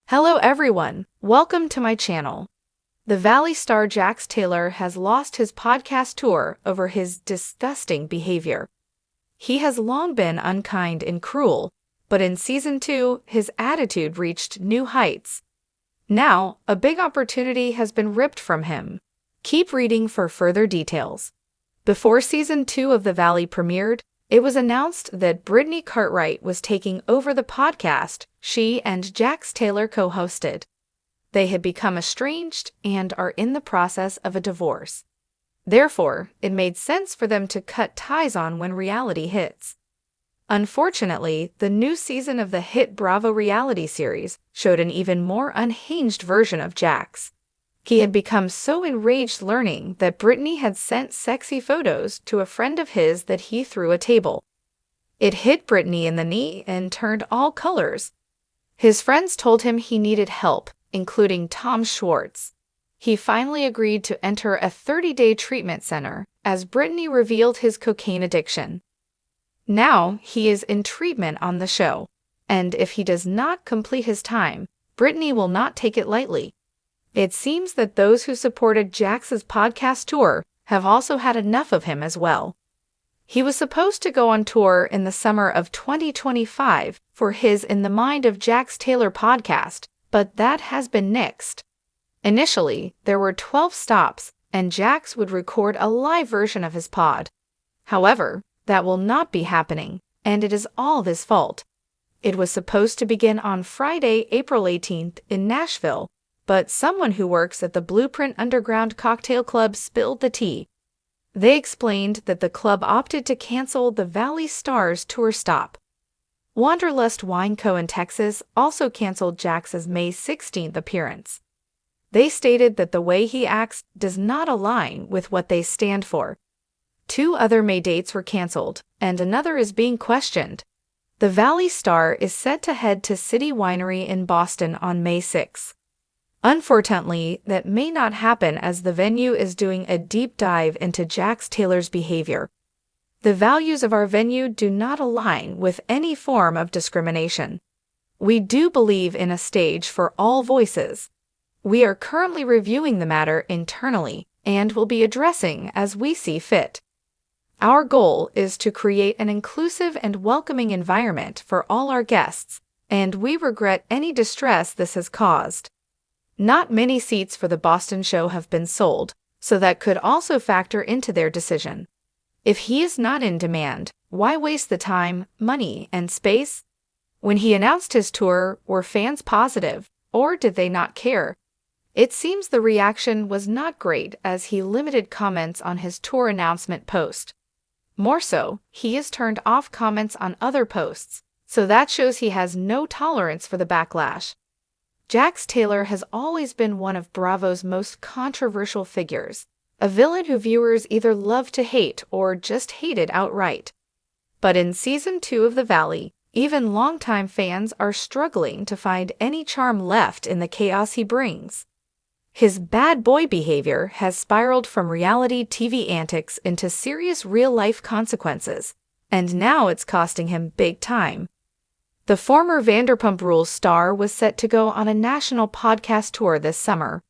Hello everyone, welcome to my channel. The Valley star Jax Taylor has lost his podcast tour over his disgusting behavior. He has long been unkind and cruel, but in Season 2, his attitude reached new heights. Now, a big opportunity has been ripped from him. Keep reading for further details. Before Season 2 of The Valley premiered, it was announced that Brittany Cartwright was taking over the podcast she and Jax Taylor co-hosted. They had become estranged and are in the process of a divorce. Therefore, it made sense for them to cut ties on when reality hits. Unfortunately, the new season of the hit Bravo reality series showed an even more unhinged version of Jax. He had become so enraged learning that Brittany had sent sexy photos to a friend of his that he threw a table. It hit Brittany in the knee and turned all colors. His friends told him he needed help, including Tom Schwartz. He finally agreed to enter a 30-day treatment center as Brittany revealed his cocaine addiction. Now he is in treatment on the show, and if he does not complete his time, Brittany will not take it lightly. It seems that those who supported Jax's podcast tour have also had enough of him as well. He was supposed to go on tour in the summer of 2025 for his In the Mind of Jax Taylor podcast, but that has been nixed. Initially, there were 12 stops, and Jax would record a live version of his pod. However, that will not be happening, and it is all his fault. It was supposed to begin on Friday, April 18th in Nashville, but someone who works at the Blueprint Underground Cocktail Club spilled the tea. They explained that the club opted to cancel the Valley Stars tour stop. Wanderlust Wine Co. in Texas also canceled Jax's May 16th appearance. They stated that the way he acts does not align with what they stand for. 2 other May dates were canceled, and another is being questioned. The Valley Star is set to head to City Winery in Boston on May 6. Unfortunately, that may not happen as the venue is doing a deep dive into Jax Taylor's behavior. The values of our venue do not align with any form of discrimination. We do believe in a stage for all voices. We are currently reviewing the matter internally and will be addressing as we see fit. Our goal is to create an inclusive and welcoming environment for all our guests, and we regret any distress this has caused. Not many seats for the Boston show have been sold, so that could also factor into their decision. If he is not in demand, why waste the time, money, and space? When he announced his tour, were fans positive, or did they not care? It seems the reaction was not great as he limited comments on his tour announcement post. More so, he has turned off comments on other posts, so that shows he has no tolerance for the backlash. Jax Taylor has always been one of Bravo's most controversial figures, a villain who viewers either love to hate or just hated outright. But in Season 2 of The Valley, even longtime fans are struggling to find any charm left in the chaos he brings. His bad boy behavior has spiraled from reality TV antics into serious real-life consequences, and now it's costing him big time. The former Vanderpump Rules star was set to go on a national podcast tour this summer,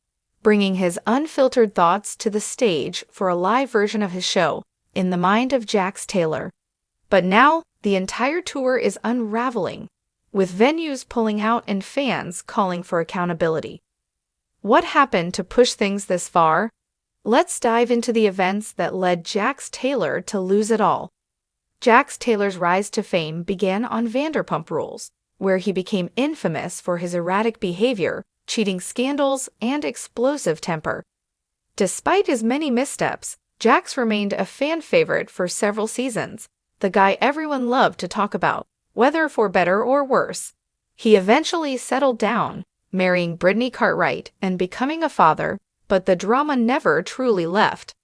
bringing his unfiltered thoughts to the stage for a live version of his show, In the Mind of Jax Taylor. But now, the entire tour is unraveling, with venues pulling out and fans calling for accountability. What happened to push things this far? Let's dive into the events that led Jax Taylor to lose it all. Jax Taylor's rise to fame began on Vanderpump Rules, where he became infamous for his erratic behavior, cheating scandals, and explosive temper. Despite his many missteps, Jax remained a fan favorite for several seasons, the guy everyone loved to talk about, whether for better or worse. He eventually settled down, marrying Brittany Cartwright and becoming a father, but the drama never truly left.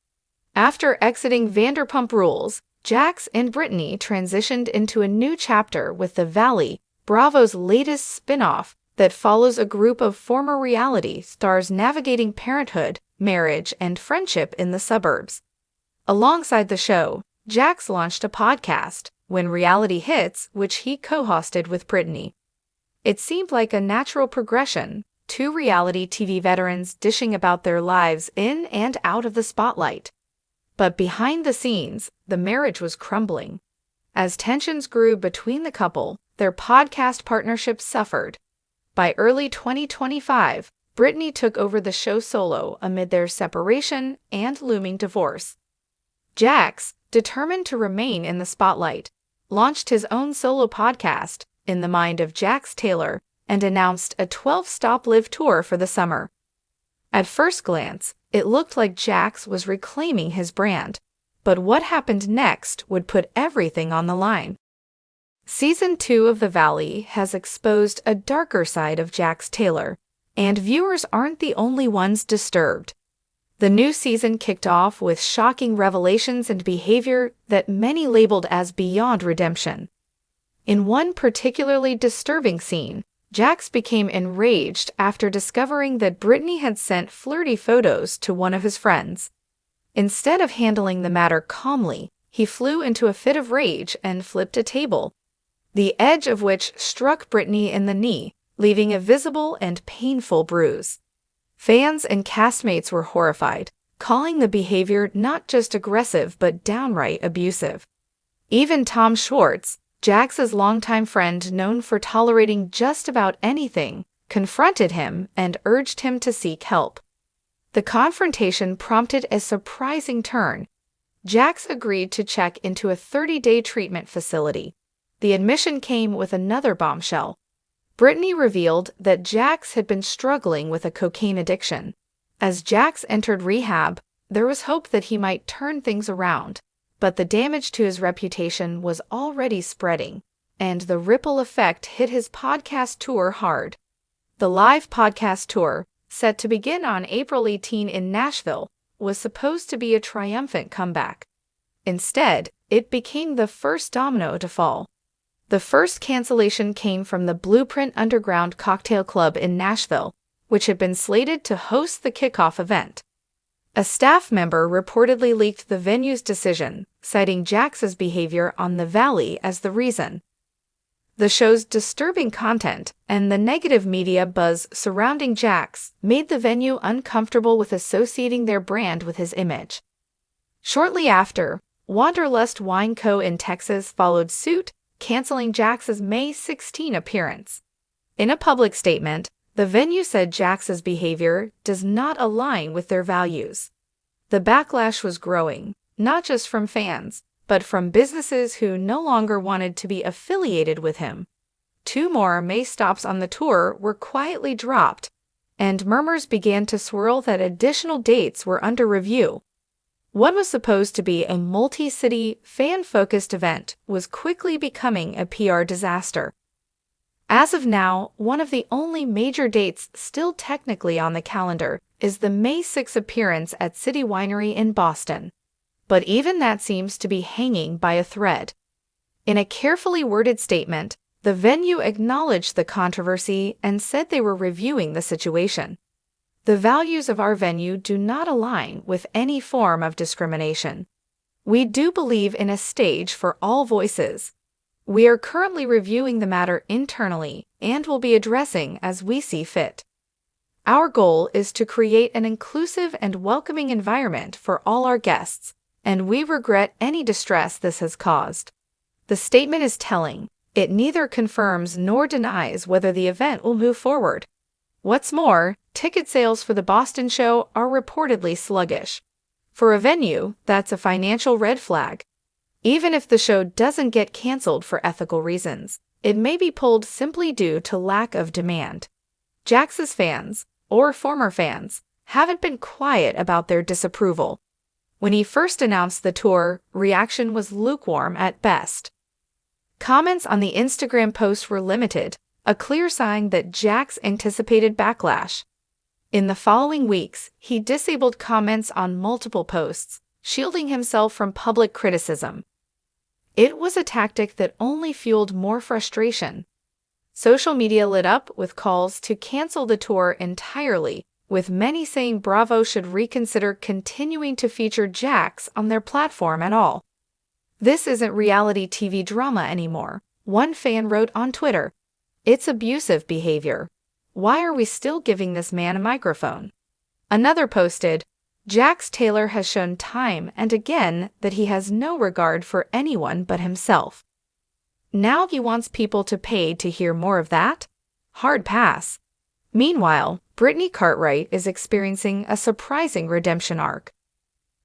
After exiting Vanderpump Rules, Jax and Brittany transitioned into a new chapter with The Valley, Bravo's latest spin-off that follows a group of former reality stars navigating parenthood, marriage, and friendship in the suburbs. Alongside the show, Jax launched a podcast, When Reality Hits, which he co-hosted with Brittany. It seemed like a natural progression, two reality TV veterans dishing about their lives in and out of the spotlight. But behind the scenes, the marriage was crumbling. As tensions grew between the couple, their podcast partnership suffered. By early 2025, Brittany took over the show solo amid their separation and looming divorce. Jax, determined to remain in the spotlight, launched his own solo podcast, In the Mind of Jax Taylor, and announced a 12-stop live tour for the summer. At first glance, it looked like Jax was reclaiming his brand, but what happened next would put everything on the line. Season 2 of The Valley has exposed a darker side of Jax Taylor, and viewers aren't the only ones disturbed. The new season kicked off with shocking revelations and behavior that many labeled as beyond redemption. In one particularly disturbing scene, Jax became enraged after discovering that Brittany had sent flirty photos to one of his friends. Instead of handling the matter calmly, he flew into a fit of rage and flipped a table, the edge of which struck Brittany in the knee, leaving a visible and painful bruise. Fans and castmates were horrified, calling the behavior not just aggressive but downright abusive. Even Tom Schwartz, Jax's longtime friend known for tolerating just about anything, confronted him and urged him to seek help. The confrontation prompted a surprising turn. Jax agreed to check into a 30-day treatment facility. The admission came with another bombshell. Brittany revealed that Jax had been struggling with a cocaine addiction. As Jax entered rehab, there was hope that he might turn things around, but the damage to his reputation was already spreading, and the ripple effect hit his podcast tour hard. The live podcast tour, set to begin on April 18 in Nashville, was supposed to be a triumphant comeback. Instead, it became the first domino to fall. The first cancellation came from the Blueprint Underground Cocktail Club in Nashville, which had been slated to host the kickoff event. A staff member reportedly leaked the venue's decision, citing Jax's behavior on The Valley as the reason. The show's disturbing content and the negative media buzz surrounding Jax made the venue uncomfortable with associating their brand with his image. Shortly after, Wanderlust Wine Co. in Texas followed suit, canceling Jax's May 16 appearance. In a public statement, the venue said Jax's behavior does not align with their values. The backlash was growing, not just from fans, but from businesses who no longer wanted to be affiliated with him. 2 more May stops on the tour were quietly dropped, and murmurs began to swirl that additional dates were under review. What was supposed to be a multi-city, fan-focused event was quickly becoming a PR disaster. As of now, one of the only major dates still technically on the calendar is the May 6 appearance at City Winery in Boston. But even that seems to be hanging by a thread. In a carefully worded statement, the venue acknowledged the controversy and said they were reviewing the situation. The values of our venue do not align with any form of discrimination. We do believe in a stage for all voices. We are currently reviewing the matter internally and will be addressing as we see fit. Our goal is to create an inclusive and welcoming environment for all our guests, and we regret any distress this has caused. The statement is telling. It neither confirms nor denies whether the event will move forward. What's more, ticket sales for the Boston show are reportedly sluggish. For a venue, that's a financial red flag. Even if the show doesn't get canceled for ethical reasons, it may be pulled simply due to lack of demand. Jax's fans, or former fans, haven't been quiet about their disapproval. When he first announced the tour, reaction was lukewarm at best. Comments on the Instagram post were limited, a clear sign that Jax anticipated backlash. In the following weeks, he disabled comments on multiple posts, shielding himself from public criticism. It was a tactic that only fueled more frustration. Social media lit up with calls to cancel the tour entirely, with many saying Bravo should reconsider continuing to feature Jax on their platform at all. This isn't reality TV drama anymore, one fan wrote on Twitter. It's abusive behavior. Why are we still giving this man a microphone? Another posted, Jax Taylor has shown time and again that he has no regard for anyone but himself. Now he wants people to pay to hear more of that? Hard pass. Meanwhile, Brittany Cartwright is experiencing a surprising redemption arc.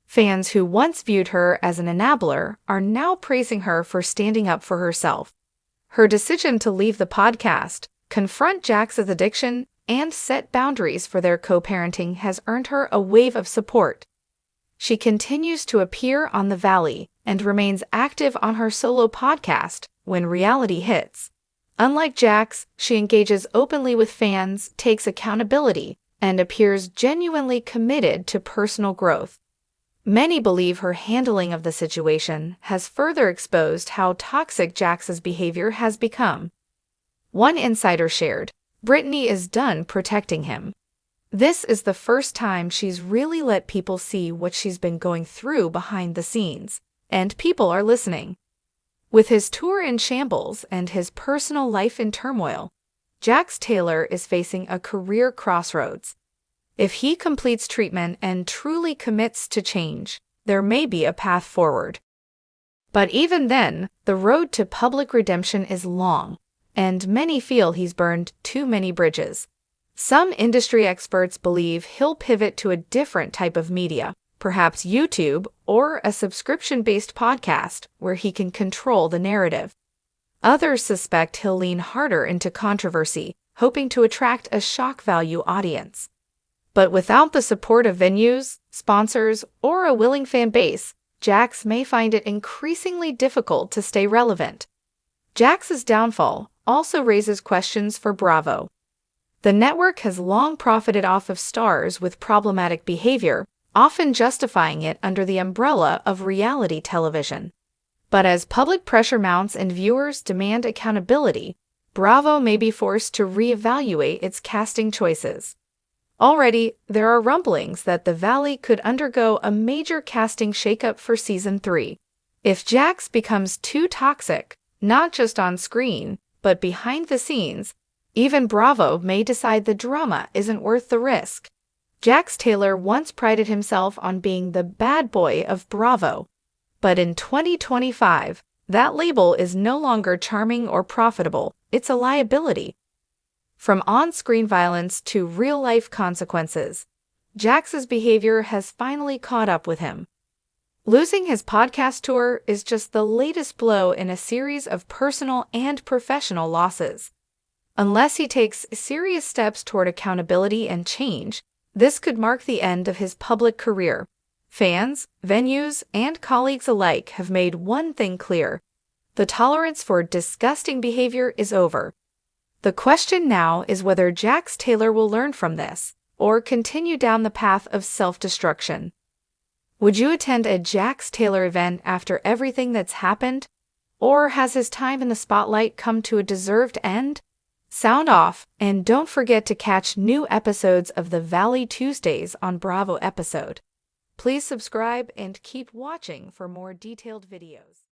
Fans who once viewed her as an enabler are now praising her for standing up for herself. Her decision to leave the podcast, confront Jax's addiction, and set boundaries for their co-parenting has earned her a wave of support. She continues to appear on The Valley and remains active on her solo podcast when reality hits. Unlike Jax, she engages openly with fans, takes accountability, and appears genuinely committed to personal growth. Many believe her handling of the situation has further exposed how toxic Jax's behavior has become. One insider shared, Brittany is done protecting him. This is the first time she's really let people see what she's been going through behind the scenes, and people are listening. With his tour in shambles and his personal life in turmoil, Jax Taylor is facing a career crossroads. If he completes treatment and truly commits to change, there may be a path forward. But even then, the road to public redemption is long, and many feel he's burned too many bridges. Some industry experts believe he'll pivot to a different type of media, perhaps YouTube or a subscription-based podcast where he can control the narrative. Others suspect he'll lean harder into controversy, hoping to attract a shock value audience. But without the support of venues, sponsors, or a willing fan base, Jax may find it increasingly difficult to stay relevant. Jax's downfall also raises questions for Bravo. The network has long profited off of stars with problematic behavior, often justifying it under the umbrella of reality television. But as public pressure mounts and viewers demand accountability, Bravo may be forced to reevaluate its casting choices. Already, there are rumblings that The Valley could undergo a major casting shakeup for Season 3. If Jax becomes too toxic, not just on screen, but behind the scenes, even Bravo may decide the drama isn't worth the risk. Jax Taylor once prided himself on being the bad boy of Bravo. But in 2025, that label is no longer charming or profitable, it's a liability. From on-screen violence to real-life consequences, Jax's behavior has finally caught up with him. Losing his podcast tour is just the latest blow in a series of personal and professional losses. Unless he takes serious steps toward accountability and change, this could mark the end of his public career. Fans, venues, and colleagues alike have made one thing clear: the tolerance for disgusting behavior is over. The question now is whether Jax Taylor will learn from this, or continue down the path of self-destruction. Would you attend a Jax Taylor event after everything that's happened? Or has his time in the spotlight come to a deserved end? Sound off, and don't forget to catch new episodes of The Valley Tuesdays on Bravo Episode. Please subscribe and keep watching for more detailed videos.